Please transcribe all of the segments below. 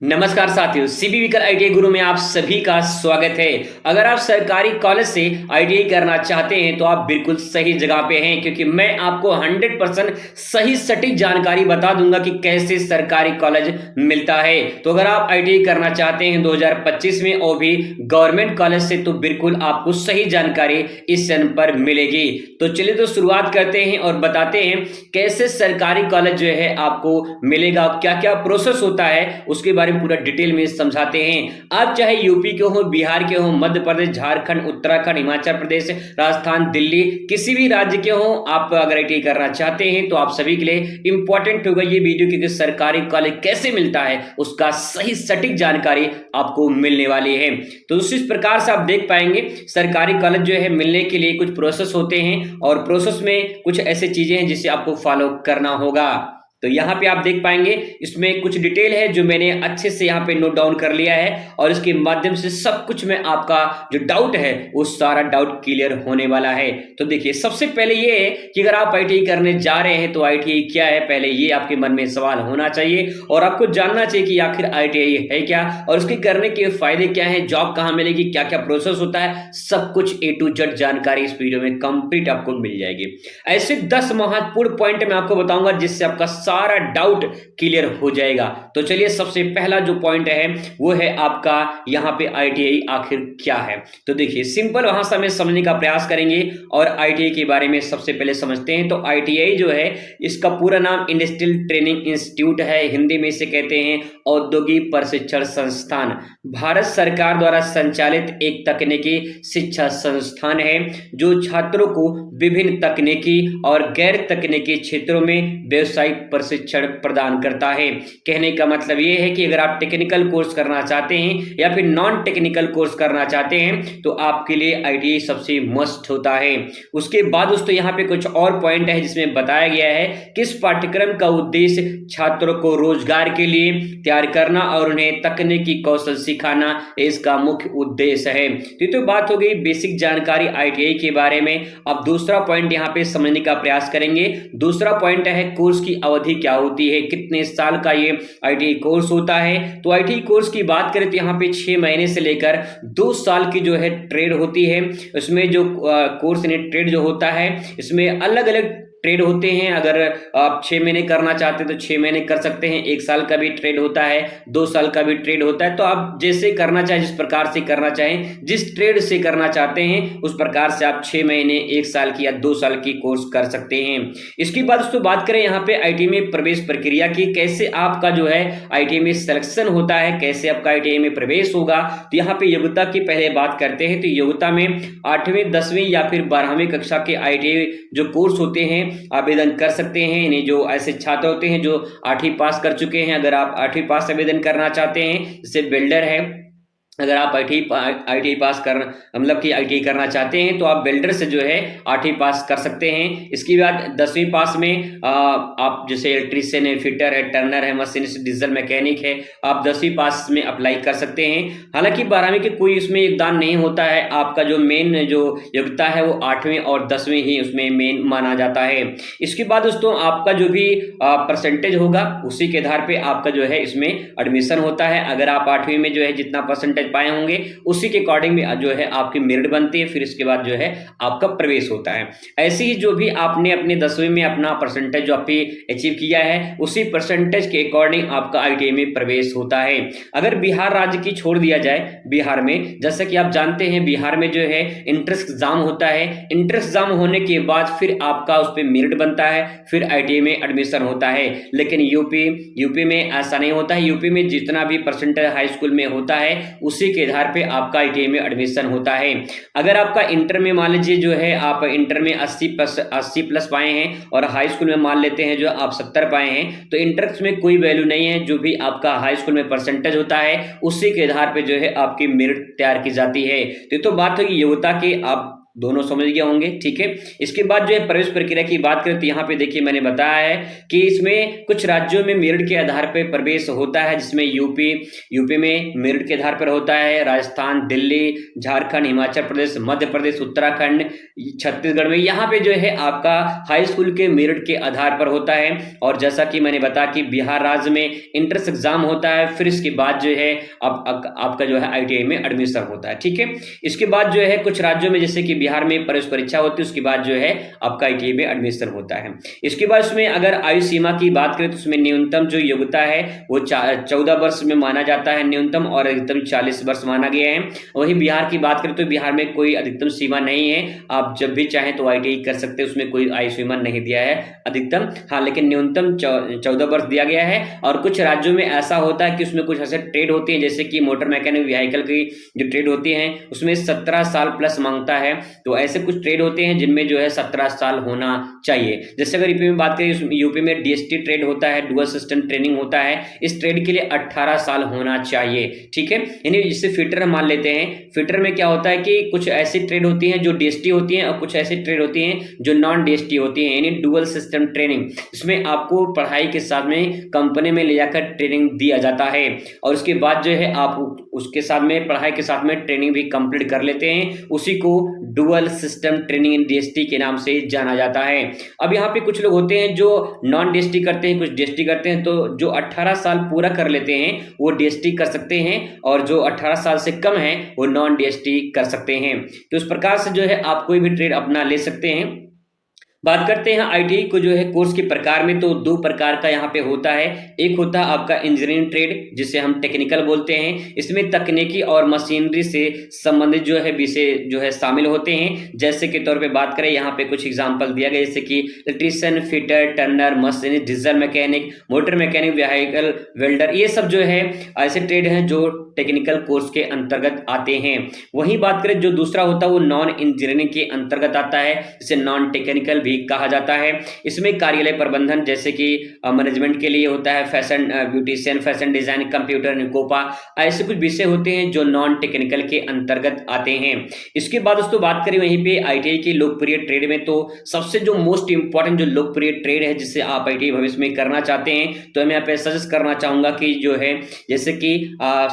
नमस्कार साथियों, सीबी विकल आईटीआई गुरु में आप सभी का स्वागत है। अगर आप सरकारी कॉलेज से आईटीआई करना चाहते हैं तो आप बिल्कुल सही जगह पे हैं, क्योंकि मैं आपको 100% सही सटीक जानकारी बता दूंगा कि कैसे सरकारी कॉलेज मिलता है। तो अगर आप आईटीआई करना चाहते हैं 2025 में और भी गवर्नमेंट कॉलेज से, तो बिल्कुल आपको सही जानकारी इस चैनल पर मिलेगी। तो चलिए तो शुरुआत करते हैं और बताते हैं कैसे सरकारी कॉलेज जो है आपको मिलेगा, क्या क्या प्रोसेस होता है उसके बारे में पूरा डिटेल में समझाते हैं। आप चाहे यूपी के हो, बिहार के हो, मध्य प्रदेश, झारखंड, उत्तराखंड, हिमाचल प्रदेश, राजस्थान, दिल्ली, किसी भी राज्य के हो, आप अगर आईटीआई करना चाहते हैं तो आप सभी के लिए इंपॉर्टेंट होगा ये वीडियो, क्योंकि सरकारी कॉलेज कैसे मिलता है उसका सही सटीक जानकारी आपको मिलने वाली है। तो इस प्रकार से आप देख पाएंगे सरकारी कॉलेज जो है मिलने के लिए कुछ प्रोसेस होते हैं और प्रोसेस में कुछ ऐसे चीजें हैं जिसे आपको फॉलो करना होगा। तो यहाँ पे आप देख पाएंगे इसमें कुछ डिटेल है जो मैंने अच्छे से यहाँ पे नोट डाउन कर लिया है, और इसके माध्यम से सब कुछ में आपका जो डाउट है वो सारा डाउट क्लियर होने वाला है। तो देखिए, सबसे पहले ये है कि अगर आप आईटीआई करने जा रहे हैं तो आईटीआई क्या है, पहले ये आपके मन में सवाल होना चाहिए और आपको जानना चाहिए कि आखिर आईटीआई है क्या और उसके करने के फायदे क्या है, जॉब कहाँ मिलेगी, क्या क्या प्रोसेस होता है, सब कुछ A to Z जानकारी इस वीडियो में कंप्लीट आपको मिल जाएगी। ऐसे 10 महत्वपूर्ण पॉइंट मैं आपको बताऊंगा जिससे आपका सारा डाउट क्लियर हो जाएगा। तो चलिए, सबसे पहला जो पॉइंट है वो है आपका यहाँ पे आईटीआई आखिर क्या है। तो देखिए, सिंपल भाषा में समझने का प्रयास करेंगे और आईटीआई के बारे में सबसे पहले समझते हैं। तो आईटीआई जो है इसका पूरा नाम इंडस्ट्रियल ट्रेनिंग इंस्टीट्यूट है, हिंदी में इसे कहते हैं औद्योगिक प्रशिक्षण संस्थान। भारत सरकार द्वारा संचालित एक तकनीकी शिक्षा संस्थान है जो छात्रों को विभिन्न तकनीकी और गैर तकनीकी क्षेत्रों में व्यावसायिक प्रशिक्षण प्रदान करता है। कहने का मतलब ये है कि अगर आप टेक्निकल कोर्स करना चाहते हैं या फिर नॉन टेक्निकल कोर्स करना चाहते हैं तो आपके लिए आईटीआई सबसे मस्ट होता है। उसके बाद दोस्तों यहाँ पे कुछ और पॉइंट है जिसमें बताया गया है किस पाठ्यक्रम का उद्देश्य छात्रों को रोजगार के लिए तैयार करना और उन्हें तकनीकी कौशल सिखाना इसका मुख्य उद्देश्य है। तो बात हो गई बेसिक जानकारी आईटीआई के बारे में। अब दूसरा पॉइंट यहाँ पे समझने का प्रयास करेंगे। दूसरा पॉइंट है कोर्स की अवधि क्या होती है, कितने साल का ये आईटीआई कोर्स होता है। तो आईटीआई कोर्स की बात करें तो यहाँ पे 6 महीने से लेकर 2 साल की जो है ट्रेड होती है। इसमें जो कोर्स यानी ट्रेड जो होता है इसमें अलग अलग ट्रेड होते हैं। अगर आप 6 महीने करना चाहते हैं तो 6 महीने कर सकते हैं, 1 साल का भी ट्रेड होता है, 2 साल का भी ट्रेड होता है। तो आप जैसे करना चाहें, जिस प्रकार से करना चाहें, जिस ट्रेड से करना चाहते हैं उस प्रकार से आप 6 महीने, 1 साल की या 2 साल की कोर्स कर सकते हैं। इसके बाद दोस्तों बात करें यहाँ पे आईटीआई में प्रवेश प्रक्रिया की, कैसे आपका जो है आईटीआई में सिलेक्शन होता है, कैसे आपका आईटीआई में प्रवेश होगा। तो यहाँ पे योग्यता की पहले बात करते हैं। तो योग्यता में 8वीं, 10वीं या फिर 12वीं कक्षा के आईटीआई जो कोर्स होते हैं आवेदन कर सकते हैं। यानी जो ऐसे छात्र होते हैं जो 8वीं पास कर चुके हैं, अगर आप 8वीं पास आवेदन करना चाहते हैं, जैसे बिल्डर है, अगर आप आईटीआई पास कर मतलब कि आईटीआई करना चाहते हैं तो आप बिल्डर से जो है 8वीं पास कर सकते हैं। इसके बाद 10वीं पास में आप जैसे इलेक्ट्रीशियन है, फिटर है, टर्नर है, मशीनिस्ट, डीजल मैकेनिक है, आप 10वीं पास में अप्लाई कर सकते हैं। हालांकि 12वीं के कोई उसमें योगदान नहीं होता है, आपका जो मेन जो योग्यता है वो 8वीं और 10वीं ही उसमें मेन माना जाता है। इसके बाद दोस्तों आपका जो भी परसेंटेज होगा उसी के आधार पे आपका जो है इसमें एडमिशन होता है। अगर आप 8वीं में जो है जितना परसेंटेज पाए होंगे उसी के अकॉर्डिंग में जो है आपकी मेरिट बनती है, फिर इसके बाद जो है आपका प्रवेश होता है। ऐसे ही जो भी आपने अपने 10वीं में अपना परसेंटेज जो आपने अचीव किया है उसी परसेंटेज के अकॉर्डिंग आपका आईटीआई में प्रवेश होता है। अगर बिहार राज्य की छोड़ दिया जाए, बिहार में जैसा कि आप जानते हैं बिहार में जो है इंट्रेंस एग्जाम होता है। इंट्रेंस एग्जाम होने के बाद फिर आपका उस पर मेरिट बनता है, फिर आईटीआई में एडमिशन होता है। लेकिन यूपी में ऐसा नहीं होता है। यूपी में जितना भी परसेंटेज हाई स्कूल में होता है उसी के आधार पे आपका आईटीआई में एडमिशन होता है। अगर आपका इंटर में मान लीजिए जो है आप इंटर में 80 प्लस पाए हैं और हाई स्कूल में मान लेते हैं जो आप 70 पाए हैं, तो इंटर में कोई वैल्यू नहीं है। जो भी आपका हाई स्कूल में परसेंटेज होता है उसी के आधार पे जो है आपकी मेरिट तैयार की जाती है। तो बात होगी योग्यता की। आप दोनों समझ गए होंगे, ठीक है। इसके बाद जो है प्रवेश प्रक्रिया की बात करें तो यहाँ पे देखिए मैंने बताया है कि इसमें कुछ राज्यों में मेरिट के आधार पर प्रवेश होता है, जिसमें यूपी में मेरिट के आधार पर होता है, राजस्थान, दिल्ली, झारखंड, हिमाचल प्रदेश, मध्य प्रदेश, उत्तराखंड, छत्तीसगढ़ में यहाँ पे जो है आपका हाई स्कूल के मेरिट के आधार पर होता है। और जैसा कि मैंने बताया कि बिहार राज्य में इंट्रेंस एग्जाम होता है, फिर इसके बाद जो है आपका जो है आईटीआई में एडमिशन होता है, ठीक है। इसके बाद जो है कुछ राज्यों में जैसे कि बिहार में प्रवेश परीक्षा होती है, उसके बाद जो है आपका आईटीआई में एडमिशन होता है। इसके बाद उसमें अगर आयु सीमा की बात करें तो उसमें न्यूनतम जो योग्यता है वो 14 वर्ष में माना जाता है न्यूनतम, और अधिकतम 40 वर्ष माना गया है। वहीं बिहार की बात करें तो बिहार में कोई अधिकतम सीमा नहीं है, आप जब भी चाहें तो आईटीआई कर सकते हैं, उसमें कोई आयु सीमा नहीं दिया है अधिकतम, हाँ लेकिन न्यूनतम 14 वर्ष दिया गया है। और कुछ राज्यों में ऐसा होता है कि उसमें कुछ ऐसे ट्रेड होती है, जैसे कि मोटर मैकेनिक व्हीकल की जो ट्रेड होती है उसमें 17 साल प्लस मांगता है। तो ऐसे कुछ ट्रेड होते हैं जिनमें जो है 17 साल होना चाहिए। जैसे अगर यूपी में बात करें, यूपी में डीएसटी ट्रेड होता है, डुअल सिस्टम ट्रेनिंग होता है, इस ट्रेड के लिए 18 साल होना चाहिए, ठीक है। यानी जिससे फिटर मान लेते हैं, फिटर में क्या होता है कि कुछ ऐसी ट्रेड होती हैं जो डीएसटी होती हैं और कुछ ऐसी ट्रेड होती हैं जो नॉन डीएसटी होती हैं, यानी डुअल सिस्टम ट्रेनिंग। इसमें आपको पढ़ाई के साथ में कंपनी में ले जाकर ट्रेनिंग दिया जाता है, और उसके बाद जो है आप उसके साथ में पढ़ाई के साथ में ट्रेनिंग भी कंप्लीट कर लेते हैं, उसी को dual system training in DST के नाम से जाना जाता है। अब यहाँ पे कुछ लोग होते हैं जो नॉन डीएसटी करते हैं, कुछ डीएसटी करते हैं, तो जो 18 साल पूरा कर लेते हैं वो डीएसटी कर सकते हैं, और जो 18 साल से कम है वो नॉन डीएसटी कर सकते हैं। तो इस प्रकार से जो है आप कोई भी ट्रेड अपना ले सकते हैं। बात करते हैं आईटीआई को जो है कोर्स के प्रकार में, तो दो प्रकार का यहाँ पे होता है। एक होता है आपका इंजीनियरिंग ट्रेड, जिसे हम टेक्निकल बोलते हैं। इसमें तकनीकी और मशीनरी से संबंधित जो है विषय जो है शामिल होते हैं। जैसे के तौर पे बात करें, यहाँ पे कुछ एग्जांपल दिया गया, जैसे कि electrician, fitter, Turner, machinist, diesel mechanic, motor mechanic, vehicle welder, ये सब जो है ऐसे ट्रेड हैं जो टेक्निकल कोर्स के अंतर्गत आते हैं। वहीं बात करें जो दूसरा होता है वो नॉन इंजीनियरिंग के अंतर्गत आता है, जिसे नॉन टेक्निकल भी कहा जाता है। इसमें कार्यालय प्रबंधन जैसे कि मैनेजमेंट के लिए होता है, fashion beautician, fashion design, computer, निकोपा, ऐसे कुछ विषय होते हैं जो नॉन टेक्निकल के अंतर्गत आते हैं। इसके बाद दोस्तों बात करें वहीं पे आईटीआई की लोकप्रिय ट्रेड में, तो सबसे जो मोस्ट इंपॉर्टेंट जो लोकप्रिय ट्रेड है जिसे आप आईटीआई भविष्य में करना चाहते हैं, तो मैं यहाँ पे सजेस्ट करना चाहूंगा कि जो है जैसे कि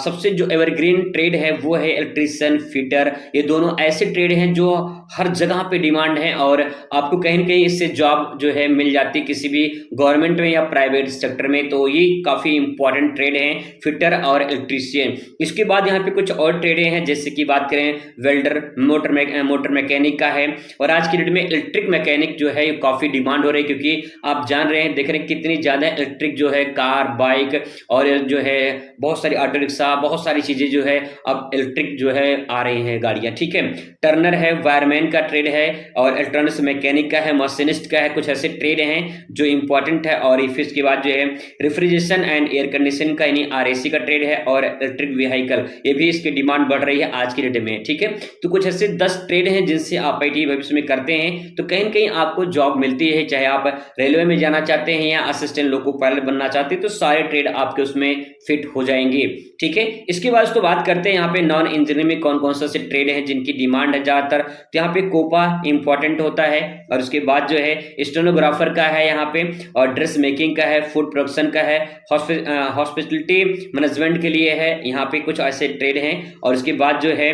सबसे जो एवरग्रीन ट्रेड है वो है इलेक्ट्रीशियन, फिटर। ये दोनों ऐसे ट्रेड हैं जो हर जगह पे डिमांड है, और आपको कहीं ना कहीं इससे जॉब जो है मिल जाती है किसी भी गवर्नमेंट में या प्राइवेट सेक्टर में। तो ये काफी इंपॉर्टेंट ट्रेड है, फिटर और इलेक्ट्रीशियन। इसके बाद यहाँ पे कुछ और ट्रेडें हैं, जैसे कि बात करें वेल्डर, मोटर मैकेनिक का है। और आज की डेट में इलेक्ट्रिक मैकेनिक जो है काफी डिमांड हो रही है, क्योंकि आप जान रहे हैं, देख रहे हैं कितनी ज्यादा इलेक्ट्रिक जो है कार, बाइक और जो है बहुत सारी ऑटो रिक्शा, बहुत सारी चीजें जो है अब इलेक्ट्रिक जो है आ रही हैं गाड़ियां, ठीक है। टर्नर है, वायरमैन का ट्रेड है, और इलेक्ट्रॉनिक्स मैकेनिक का है, मशीनिस्ट का है। कुछ ऐसे ट्रेड हैं जो इंपॉर्टेंट है। और फिर इसके बाद जो है रेफ्रिजरेशन एंड एयर कंडीशन का यानी आरएसी का ट्रेड है, और इलेक्ट्रिक व्हीकल, ये भी इसकी डिमांड बढ़ रही है आज की डेट में, ठीक है। तो कुछ ऐसे 10 ट्रेड हैं जिनसे आप आईटी भविष्य में करते हैं तो कहीं ना कहीं आपको जॉब मिलती है, चाहे आप रेलवे में जाना चाहते हैं या असिस्टेंट लोको पायलट बनना चाहते हैं, तो सारे ट्रेड आपके उसमें फिट हो जाएंगे, ठीक है। इसके बाद उसको बात करते हैं यहाँ पे नॉन इंजीनियरिंग में कौन कौन से ट्रेड हैं जिनकी डिमांड है ज्यादातर। तो यहाँ पे कोपा इंपॉर्टेंट होता है, और उसके बाद जो है स्टेनोग्राफर का है यहाँ पे, और ड्रेस मेकिंग का है, फूड प्रोडक्शन का है, हॉस्पिटलिटी मैनेजमेंट के लिए है, यहाँ पे कुछ ऐसे ट्रेड हैं। और उसके बाद जो है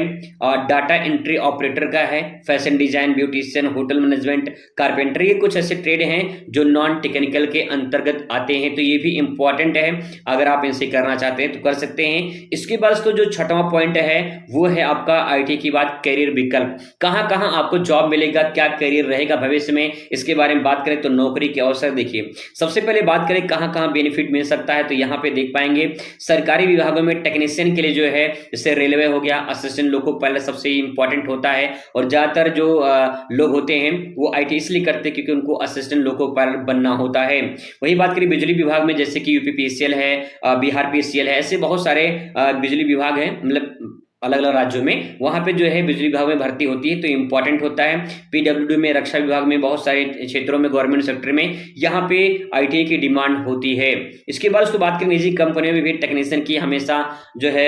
डाटा एंट्री ऑपरेटर का है, fashion design, beautician, hotel management, carpenter, ये कुछ ऐसे ट्रेड हैं जो नॉन टेक्निकल के अंतर्गत आते हैं। तो ये भी इंपॉर्टेंट है, अगर आप इनसे करना चाहते हैं तो कर सकते हैं। इसके बाद तो जो छठवां पॉइंट है वो है आपका आईटी की बात, करियर विकल्प, कहां कहां आपको जॉब मिलेगा, क्या करियर रहेगा भविष्य में, इसके बारे में बात करें तो नौकरी के अवसर देखिए। सबसे पहले बात करें कहां कहां बेनिफिट मिल सकता है, तो यहाँ पे देख पाएंगे सरकारी विभागों में टेक्नीशियन के लिए जो है, जैसे रेलवे हो गया, असिस्टेंट लोको पायलट सबसे इंपॉर्टेंट होता है। और ज्यादातर जो लोग होते हैं वो आईटी इसलिए करते हैं क्योंकि उनको असिस्टेंट लोको पायलट बनना होता है। वही बात करें बिजली विभाग में, जैसे कि यूपी पीसीएल है, बिहार पीसीएल है, ऐसे बहुत सारे बिजली विभाग हैं, मतलब अलग अलग राज्यों में, वहां पे जो है बिजली विभाग में भर्ती होती है, तो इंपॉर्टेंट होता है। पीडब्ल्यूडी में, रक्षा विभाग में, बहुत सारे क्षेत्रों में, गवर्नमेंट सेक्टर में यहाँ पे आईटीआई की डिमांड होती है। इसके बाद उसको बात करें निजी कंपनियों में भी टेक्नीशियन की हमेशा जो है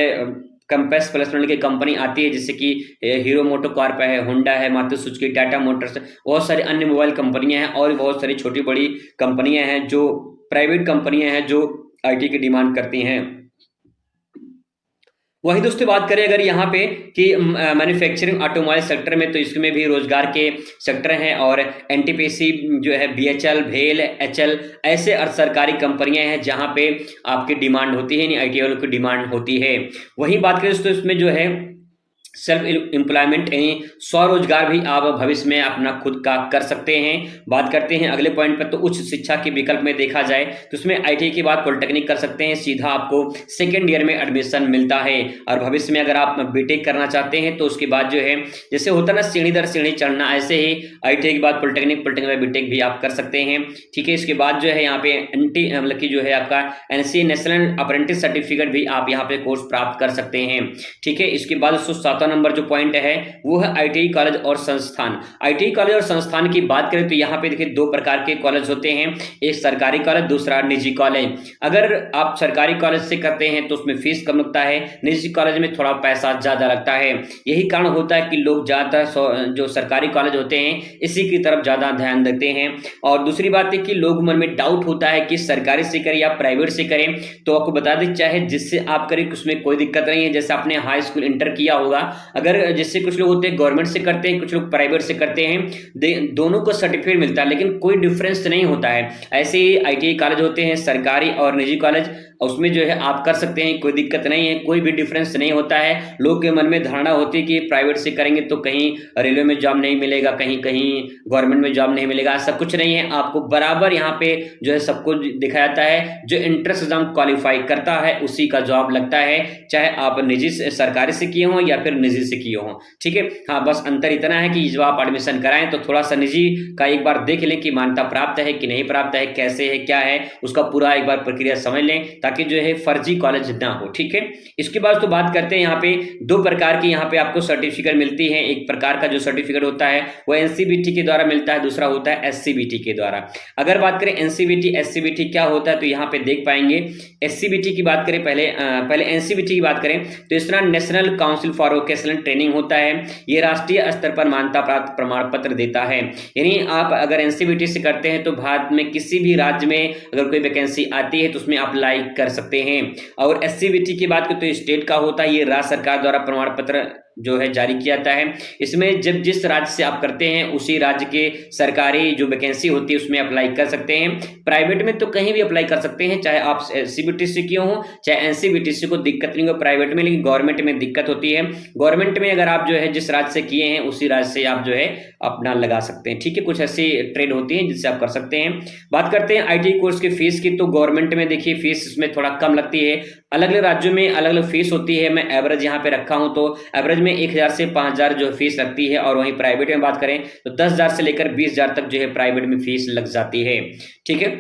कैंपस प्लेसमेंट की कंपनी आती है, जैसे कि हीरो मोटोकॉर्प है, होंडा है, मारुति सुजुकी, टाटा मोटर्स, बहुत सारी अन्य मोबाइल कंपनियां हैं और बहुत सारी छोटी बड़ी कंपनियां हैं जो प्राइवेट कंपनियां हैं जो आईटी की डिमांड करती हैं। वही दोस्तों बात करें अगर यहाँ पे कि मैन्युफैक्चरिंग ऑटोमोबाइल सेक्टर में, तो इसमें भी रोजगार के सेक्टर हैं और एनटीपीसी जो है, बीएचएल, भेल, एचएल, ऐसे सरकारी कंपनियां हैं जहां पे आपकी डिमांड होती है, यानी आईटी वालों की डिमांड होती है। वही बात करें दोस्तों इसमें जो है सेल्फ एम्प्लॉयमेंट यानी स्वरोजगार भी आप भविष्य में अपना खुद का कर सकते हैं। बात करते हैं अगले पॉइंट पर, तो उच्च शिक्षा के विकल्प में देखा जाए तो उसमें आईटी के बाद पॉलिटेक्निक कर सकते हैं, सीधा आपको सेकेंड ईयर में एडमिशन मिलता है। और भविष्य में अगर आप बीटेक करना चाहते हैं तो उसके बाद जो है, जैसे होता ना सीढ़ी दर सीढ़ी चढ़ना, ऐसे ही आईटी के बाद पॉलिटेक्निक, पॉलिटेक्निक बाद बीटेक भी आप कर सकते हैं। ठीक है, इसके बाद जो है यहाँ पे मतलब कि जो है आपका एनसी नेशनल अप्रेंटिस सर्टिफिकेट भी आप यहाँ पे कोर्स प्राप्त कर सकते हैं। ठीक है, इसके बाद 7वां नंबर जो पॉइंट है वो है आईटीआई कॉलेज और संस्थान। आईटीआई कॉलेज और संस्थान की बात करें तो यहाँ पे देखिए दो प्रकार के कॉलेज होते हैं, एक सरकारी कॉलेज, दूसरा निजी कॉलेज। अगर आप सरकारी कॉलेज से करते हैं तो उसमें फीस कम लगता है, निजी कॉलेज में थोड़ा पैसा ज्यादा लगता है। यही कारण होता है कि लोग ज्यादातर जो सरकारी कॉलेज होते हैं इसी की तरफ ज्यादा ध्यान देते हैं। और दूसरी बात है कि लोग मन में डाउट होता है कि सरकारी से करें या प्राइवेट से करें, तो आपको बता दें चाहे जिससे आप करें उसमें कोई दिक्कत नहीं है। जैसे आपने हाई स्कूल इंटर किया होगा, अगर जैसे कुछ लोग होते हैं गवर्नमेंट से करते हैं, कुछ लोग प्राइवेट से करते हैं, दोनों को सर्टिफिकेट मिलता है लेकिन कोई डिफरेंस नहीं होता है। ऐसे ही आईटीआई कॉलेज होते हैं सरकारी और निजी कॉलेज, उसमें जो है आप कर सकते हैं, कोई दिक्कत नहीं है, कोई भी डिफरेंस नहीं होता है। लोग के मन में धारणा होती है कि प्राइवेट से करेंगे तो कहीं रेलवे में जॉब नहीं मिलेगा, कहीं कहीं गवर्नमेंट में जॉब नहीं मिलेगा, ऐसा कुछ नहीं है। आपको बराबर यहाँ पे जो है सबको दिखाया जाता है, जो एंट्रेंस एग्जाम क्वालिफाई करता है उसी का जॉब लगता है, चाहे आप निजी सरकारी से किए हों या फिर निजी से किए हों। ठीक है, हाँ बस अंतर इतना है कि जब आप एडमिशन कराएं तो थोड़ा सा निजी का एक बार देख लें कि मान्यता प्राप्त है कि नहीं प्राप्त है, कैसे है, क्या है, उसका पूरा एक बार प्रक्रिया समझ लें ताकि जो है फर्जी कॉलेज ना हो। ठीक है, इसके बाद तो बात करते हैं यहाँ पे दो प्रकार की यहाँ पे आपको सर्टिफिकेट मिलती है। एक प्रकार का जो सर्टिफिकेट होता है वो एनसीबीटी के द्वारा मिलता है, दूसरा होता है एससीबीटी के द्वारा। अगर बात करें एनसीबीटी एससीबीटी क्या होता है तो यहाँ पे देख पाएंगे, एससीबीटी की बात करें पहले एनसीबीटी की बात करें तो इस तरह national council for vocational training होता है। ये राष्ट्रीय स्तर पर मान्यता प्राप्त प्रमाण पत्र देता है, यानी आप अगर एनसीबीटी से करते हैं तो भारत में किसी भी राज्य में अगर कोई वैकेंसी आती है तो उसमें अप्लाई कर सकते हैं। और एससीबीटी की बात करें तो स्टेट का होता है, ये राज्य सरकार द्वारा प्रमाण पत्र जो है जारी किया जाता है। इसमें जब जिस राज्य से आप करते हैं उसी राज्य के सरकारी जो वैकेंसी होती है उसमें अप्लाई कर सकते हैं। प्राइवेट में तो कहीं भी अप्लाई कर सकते हैं, चाहे आप सीबीटी से किए हो चाहे एनसीबीटी से, को दिक्कत नहीं हो प्राइवेट में, लेकिन गवर्नमेंट में दिक्कत होती है। गवर्नमेंट में अगर आप जो है जिस राज्य से किए हैं उसी राज्य से आप जो है अपना लगा सकते हैं। ठीक है, कुछ ऐसी ट्रेड होती है जिससे आप कर सकते हैं। बात करते हैं आईटी कोर्स की फीस की, तो गवर्नमेंट में देखिए फीस इसमें थोड़ा कम लगती है, अलग अलग राज्यों में अलग अलग फीस होती है। मैं एवरेज यहाँ पे रखा हूं तो एवरेज में 1000 से 5000 जो फीस लगती है। और वहीं प्राइवेट में बात करें तो 10,000 से लेकर 20,000 तक जो है प्राइवेट में फीस लग जाती है। ठीक है,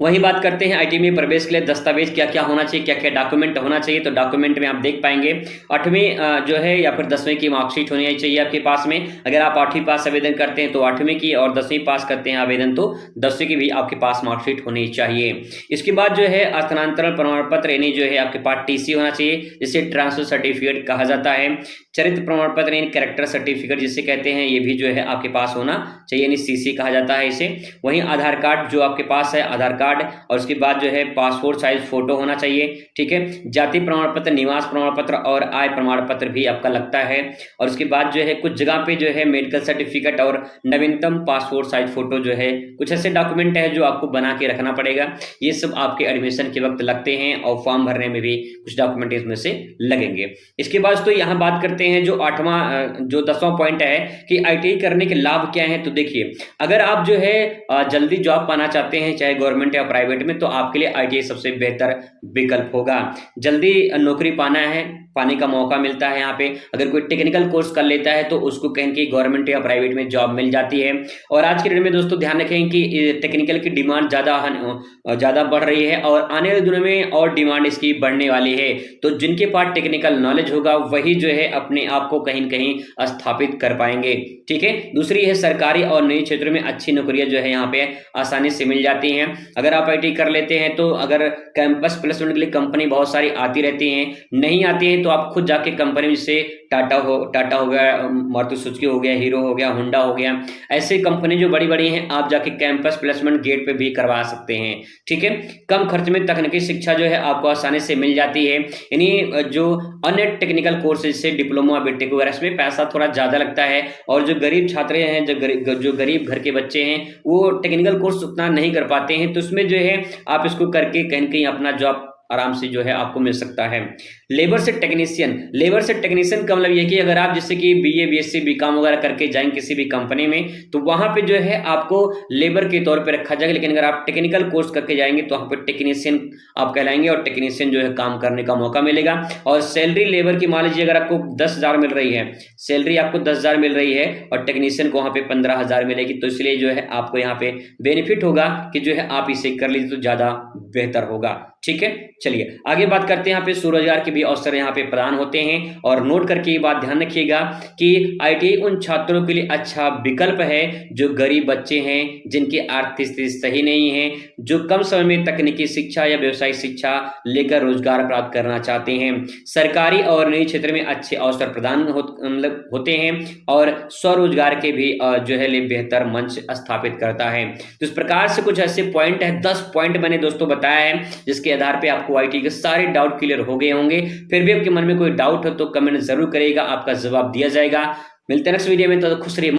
वही बात करते हैं आईटी में प्रवेश के लिए दस्तावेज क्या क्या होना चाहिए, क्या क्या डॉक्यूमेंट होना चाहिए। तो डॉक्यूमेंट में आप देख पाएंगे 8वीं जो है या फिर 10वीं की मार्कशीट होनी चाहिए आपके पास में। अगर आप 8वीं पास आवेदन करते हैं तो 8वीं की, और 10वीं पास करते हैं आवेदन तो 10वीं की भी आपके पास मार्कशीट होनी चाहिए। इसके बाद जो है स्थानांतरण प्रमाण पत्र, यानी जो है आपके पास टीसी होना चाहिए, जिसे ट्रांसफर सर्टिफिकेट कहा जाता है। चरित्र प्रमाण पत्र यानी कैरेक्टर सर्टिफिकेट जिसे कहते हैं, ये भी जो है आपके पास होना चाहिए, यानी सीसी कहा जाता है इसे। वहीं आधार कार्ड जो आपके पास है, आधार कार्ड, और उसके बाद जो है पासपोर्ट साइज फोटो होना चाहिए। ठीक है, जाति प्रमाण पत्र, निवास प्रमाण पत्र और आय प्रमाण पत्र भी आपका लगता है। और उसके बाद जो है कुछ जगह पे जो है मेडिकल सर्टिफिकेट और नवीनतम पासपोर्ट साइज फोटो जो है, कुछ ऐसे डॉक्यूमेंट है जो आपको बना के रखना पड़ेगा। ये सब आपके एडमिशन के वक्त लगते हैं और फॉर्म भरने में भी कुछ डॉक्यूमेंट इसमें से लगेंगे। इसके बाद तो यहाँ बात करते हैं जो 10वां पॉइंट है कि आईटीआई करने के लाभ क्या है। तो देखिए, अगर आप जो है जल्दी जॉब पाना चाहते हैं चाहे गवर्नमेंट या प्राइवेट में, तो आपके लिए आईटीआई सबसे बेहतर विकल्प होगा। जल्दी नौकरी पाने का मौका मिलता है। यहाँ पे अगर कोई टेक्निकल कोर्स कर लेता है तो उसको कहीं की गवर्नमेंट या प्राइवेट में जॉब मिल जाती है। और आज के डेट में दोस्तों ध्यान रखें कि टेक्निकल की डिमांड ज्यादा बढ़ रही है और आने वाले दिनों में और डिमांड इसकी बढ़ने वाली है। तो जिनके पास टेक्निकल नॉलेज होगा वही जो है अपने आप को कहीं न कहीं स्थापित कर पाएंगे। ठीक है, दूसरी है सरकारी और निजी क्षेत्रों में अच्छी नौकरियां जो है यहाँ पे आसानी से मिल जाती हैं। अगर अगर आप आईटीआई कर लेते हैं तो अगर कैंपस प्लेसमेंट के लिए कंपनी बहुत सारी आती रहती हैं, नहीं आती हैं तो आप खुद जाके कंपनी में, जैसे टाटा हो गया, मारुति सुजुकी हो गया, हीरो हो गया, होंडा हो गया, ऐसे कंपनी जो बड़ी बड़ी हैं आप जाके कैंपस प्लेसमेंट गेट पे भी करवा सकते हैं। ठीक है, कम खर्च में तकनीकी शिक्षा जो है आपको आसानी से मिल जाती है। यानी जो अन्य टेक्निकल कोर्सेज से डिप्लोमा बीटेक वगैरह, इसमें पैसा थोड़ा ज्यादा लगता है, और जो गरीब छात्र हैं, जो गरीब घर के बच्चे हैं, वो टेक्निकल कोर्स उतना नहीं कर पाते हैं, तो उसमें जो है आप इसको करके कहीं न कहीं अपना जॉब आराम से जो है आपको मिल सकता है। लेबर से टेक्नीशियन का मतलब ये कि अगर आप जैसे कि बीए बीएससी बीकॉम वगैरह करके जाएंगे किसी भी कंपनी में, तो वहां पे जो है आपको लेबर के तौर पे रखा जाएगा, लेकिन अगर आप टेक्निकल कोर्स करके जाएंगे तो वहां पे टेक्नीशियन आप कहलाएंगे, और टेक्नीशियन जो है काम करने का मौका मिलेगा। और सैलरी लेबर की मान लीजिए अगर आपको 10,000 मिल रही है, सैलरी आपको 10,000 मिल रही है और टेक्नीशियन को वहां पे 15,000 मिलेगी, तो इसलिए जो है आपको यहाँ पे बेनिफिट होगा कि जो है आप इसे कर लीजिए तो ज्यादा बेहतर होगा। ठीक है, चलिए आगे बात करते हैं। यहाँ पे स्वरोजगार के भी अवसर यहाँ पे प्रदान होते हैं, और नोट करके ये बात ध्यान रखिएगा कि आईटीआई उन छात्रों के लिए अच्छा विकल्प है जो गरीब बच्चे हैं, जिनकी आर्थिक स्थिति सही नहीं है, जो कम समय में तकनीकी शिक्षा या व्यवसायिक शिक्षा लेकर रोजगार प्राप्त करना चाहते हैं। सरकारी और निजी क्षेत्र में अच्छे अवसर प्रदान होते हैं, और स्वरोजगार के भी जो है बेहतर मंच स्थापित करता है। तो इस प्रकार से कुछ ऐसे पॉइंट है, 10 पॉइंट मैंने दोस्तों बताया है, जिसके आधार पे आपको आईटी के सारे डाउट क्लियर हो गए होंगे। फिर भी आपके मन में कोई डाउट हो तो कमेंट जरूर करिएगा, आपका जवाब दिया जाएगा। मिलते हैं नेक्स्ट वीडियो में, तो खुश रहिए।